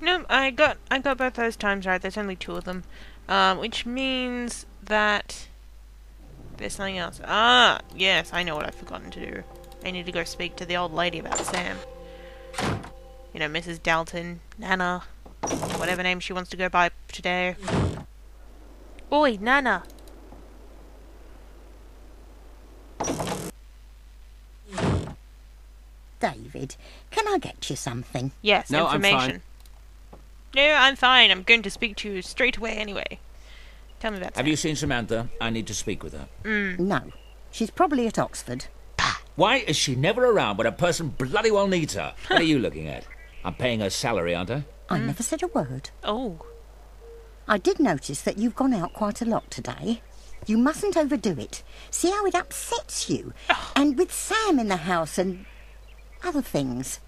No, I got both those times right. There's only two of them, which means that there's something else. Ah, yes, I know what I've forgotten to do. I need to go speak to the old lady about Sam. You know, Mrs. Dalton, Nana, whatever name she wants to go by today. Oi, Nana. David, can I get you something? Yes, No, information. I'm fine. No, I'm fine. I'm going to speak to you straight away anyway. Tell me about Sam. Have you seen Samantha? I need to speak with her. No. She's probably at Oxford. Why is she never around when a person bloody well needs her? What are you looking at? I'm paying her salary, aren't I? I never said a word. Oh. I did notice that you've gone out quite a lot today. You mustn't overdo it. See how it upsets you? And with Sam in the house and other things.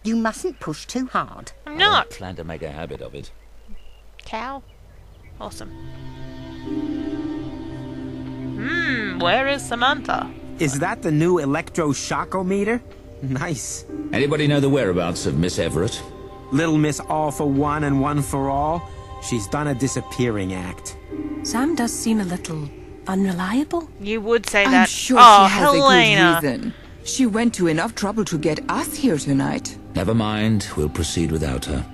You mustn't push too hard. I'm I not. don't plan to make a habit of it. Cow? Awesome. Where is Samantha? Is that the new electroshockometer? Nice. Anybody know the whereabouts of Miss Everett? Little Miss All for One and One for All. She's done a disappearing act. Sam does seem a little unreliable. You would say I'm that. sure Oh, she has Helena. a good reason. She went to enough trouble to get us here tonight. Never mind, we'll proceed without her.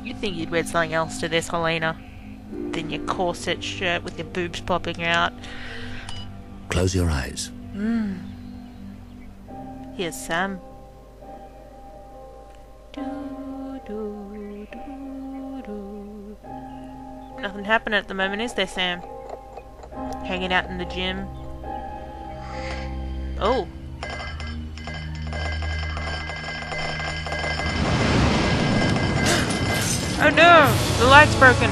You'd think you'd wear something else to this, Helena, than your corset shirt with your boobs popping out. Close your eyes. Here's Sam. Do, do, do, do. Nothing happening at the moment, is there, Sam? Hanging out in the gym. Oh. Oh no! The light's broken!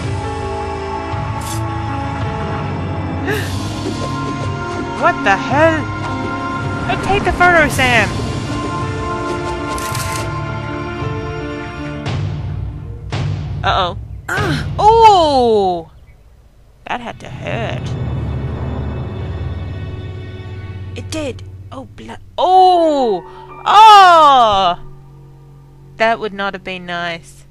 What the hell? Oh, take the photo, Sam! Uh-oh. Oh! That had to hurt. It did. Oh, blood. Oh! Oh! That would not have been nice.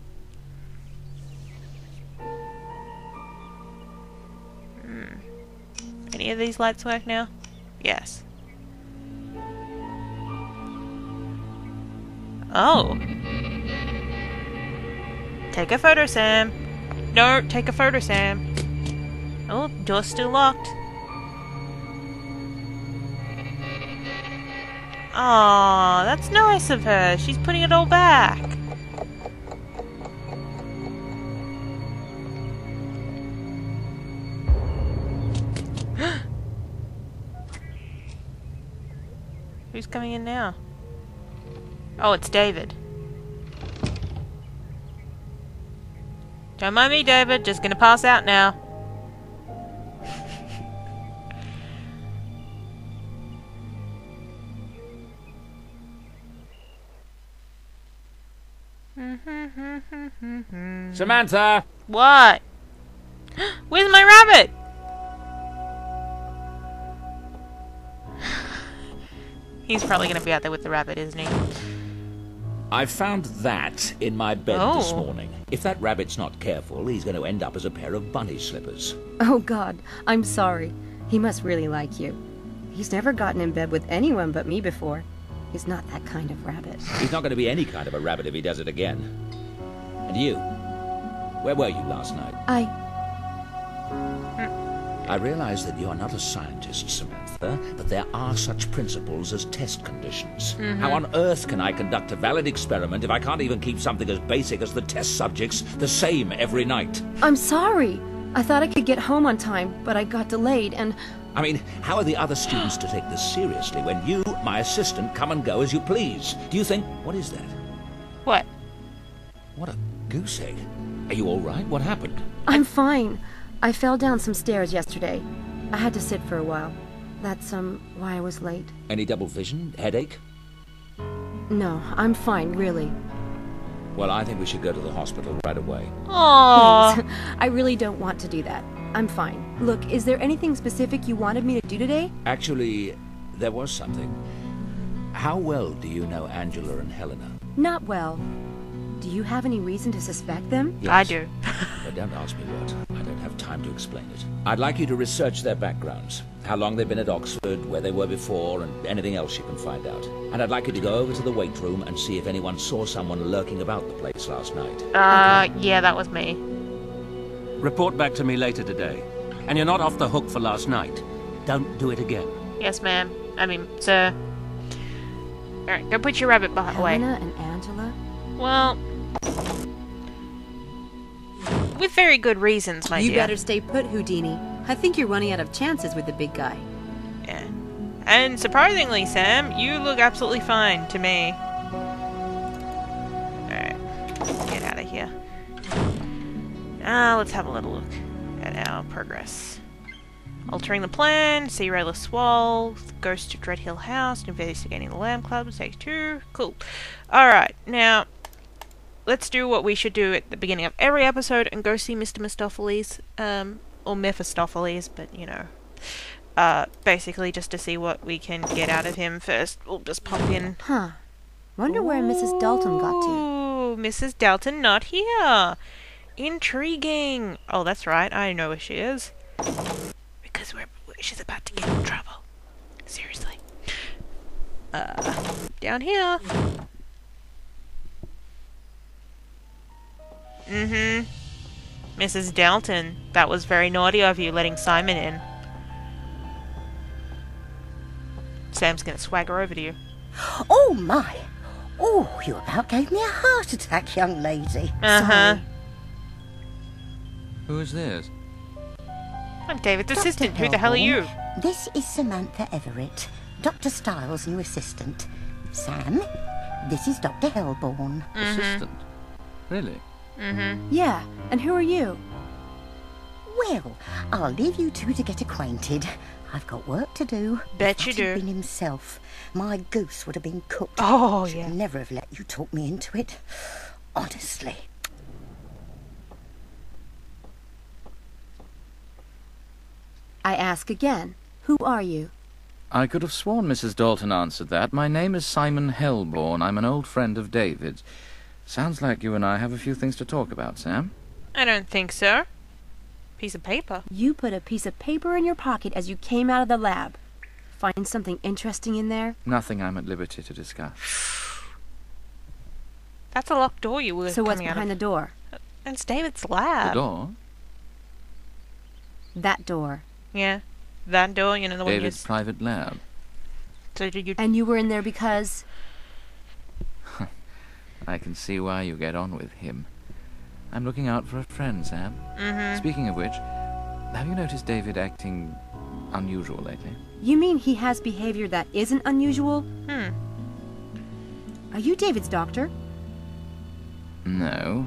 Any of these lights work now? Yes. Oh. Take a photo, Sam. No, take a photo, Sam. Oh, door's still locked. Aw, that's nice of her. She's putting it all back. Who's coming in now? Oh, it's David. Don't mind me, David. Just gonna pass out now. Samantha! What? Where's my rabbit? He's probably gonna be out there with the rabbit, isn't he? I found that in my bed this Oh. morning. If that rabbit's not careful, he's going to end up as a pair of bunny slippers. Oh God, I'm sorry. He must really like you. He's never gotten in bed with anyone but me before. He's not that kind of rabbit. He's not going to be any kind of a rabbit if he does it again. And you? Where were you last night? I realize that you're not a scientist, Samantha, but there are such principles as test conditions. How on earth can I conduct a valid experiment if I can't even keep something as basic as the test subjects the same every night? I'm sorry. I thought I could get home on time, but I got delayed and... I mean, how are the other students to take this seriously when you, my assistant, come and go as you please? Do you think... What is that? What? What a goose egg. Are you all right? What happened? I'm fine. I fell down some stairs yesterday. I had to sit for a while. That's, why I was late. Any double vision? Headache? No, I'm fine, really. Well, I think we should go to the hospital right away. Aww. Please. I really don't want to do that. I'm fine. Look, is there anything specific you wanted me to do today? Actually, there was something. How well do you know Angela and Helena? Not well. Do you have any reason to suspect them? Yes. I do. But don't ask me what. I don't have time to explain it. I'd like you to research their backgrounds, how long they've been at Oxford, where they were before, and anything else you can find out. And I'd like you to go over to the weight room and see if anyone saw someone lurking about the place last night. Yeah, that was me. Report back to me later today. And you're not off the hook for last night. Don't do it again. Yes, ma'am. I mean, sir. Alright, go put your rabbit butt away. Helena and Angela? Well, with very good reasons, my You dear. better stay put, Houdini. I think you're running out of chances with the big guy. Yeah. And surprisingly, Sam, you look absolutely fine to me. Alright, get out of here. Now, let's have a little look at our progress. Altering the plan, see Rayless Swall, Ghost to Dreadhill House, investigating the Lamb Club, stage 2. Cool. Alright, now, let's do what we should do at the beginning of every episode and go see Mr. Mephistopheles, or Mephistopheles, but you know. Basically just to see what we can get out of him first. We'll just pop in. Huh. Wonder where Mrs. Dalton got to. Ooh, Mrs. Dalton not here. Intriguing. Oh, that's right. I know where she is. Because she's about to get in trouble. Seriously. Down here. Mrs. Dalton, that was very naughty of you letting Simon in. Sam's gonna swagger over to you. Oh, my. Oh, you about gave me a heart attack, young lady. Uh-huh. Who is this? I'm David's Dr. assistant. Who the hell are you? Hellborn, this is Samantha Everett, Dr. Styles' new assistant. Sam, this is Dr. Hellborn. Assistant? Really? Yeah, and who are you? Well, I'll leave you two to get acquainted. I've got work to do. Bet If you that had do. been himself, my goose would have been cooked. Oh, Should yeah. never have let you talk me into it. Honestly. I ask again. Who are you? I could have sworn Mrs. Dalton answered that. My name is Simon Hellborn. I'm an old friend of David's. Sounds like you and I have a few things to talk about, Sam. I don't think so. Piece of paper. You put a piece of paper in your pocket as you came out of the lab. Find something interesting in there? Nothing I'm at liberty to discuss. That's a locked door you were So what's coming out behind the of. door? It's David's The lab. door? That door. Yeah. That door, you know, the one you... David's private lab. So did you... And you were in there because... I can see why you get on with him. I'm looking out for a friend, Sam. Speaking of which, have you noticed David acting unusual lately? You mean he has behavior that isn't unusual? Are you David's doctor? No.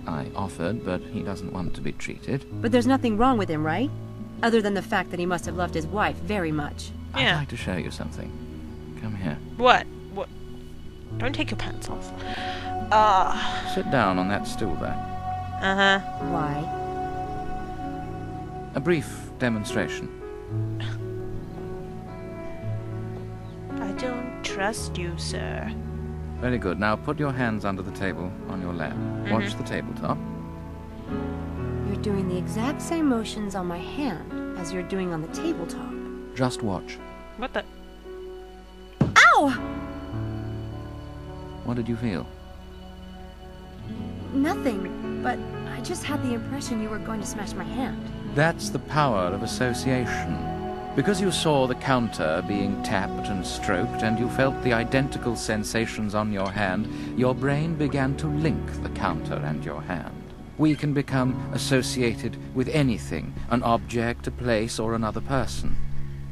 I offered, but he doesn't want to be treated. But there's nothing wrong with him, right? Other than the fact that he must have loved his wife very much. Yeah. I'd like to show you something. Come here. What? What? Don't take your pants off. Sit down on that stool there. Uh-huh. Why? A brief demonstration. I don't trust you, sir. Very good. Now put your hands under the table on your lap. Watch the tabletop. You're doing the exact same motions on my hand as you're doing on the tabletop. Just watch. What the... Ow! What did you feel? Nothing, but I just had the impression you were going to smash my hand. That's the power of association. Because you saw the counter being tapped and stroked, and you felt the identical sensations on your hand, your brain began to link the counter and your hand. We can become associated with anything, an object, a place, or another person.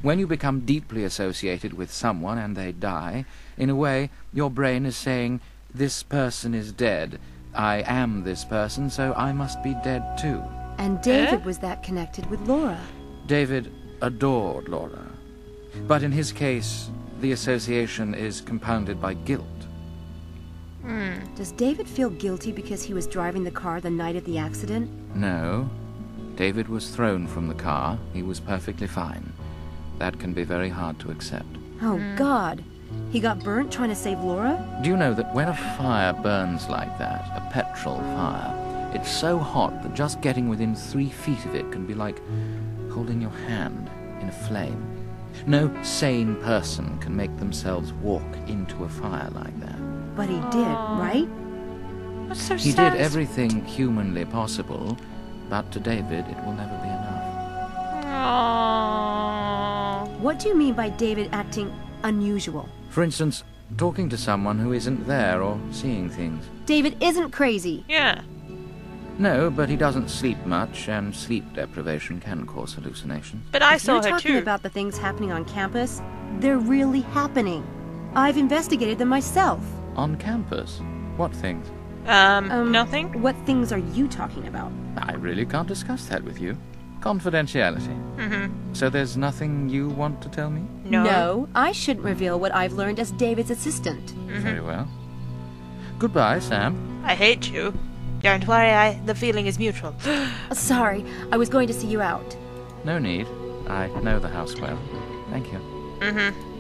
When you become deeply associated with someone and they die, in a way, your brain is saying, this person is dead. I am this person, so I must be dead too. And David was that connected with Laura. David adored Laura. But in his case, the association is compounded by guilt. Does David feel guilty because he was driving the car the night of the accident? No. David was thrown from the car. He was perfectly fine. That can be very hard to accept. Oh, God. He got burnt trying to save Laura? Do you know that when a fire burns like that, a petrol fire, it's so hot that just getting within 3 feet of it can be like holding your hand in a flame. No sane person can make themselves walk into a fire like that. But he did, right? That's so He sad. did everything humanly possible, but to David it will never be enough. Aww. What do you mean by David acting unusual? For instance, talking to someone who isn't there or seeing things. David isn't crazy. Yeah. No, but he doesn't sleep much, and sleep deprivation can cause hallucinations. But I If saw you're her talking too. about the things happening on campus, they're really happening. I've investigated them myself. On campus? What things? Nothing? What things are you talking about? I really can't discuss that with you. Confidentiality. Mm-hmm. So there's nothing you want to tell me? No. I shouldn't reveal what I've learned as David's assistant. Very well. Goodbye, Sam. I hate you. Don't worry, the feeling is mutual. Sorry, I was going to see you out. No need. I know the house well. Thank you. Mm-hmm.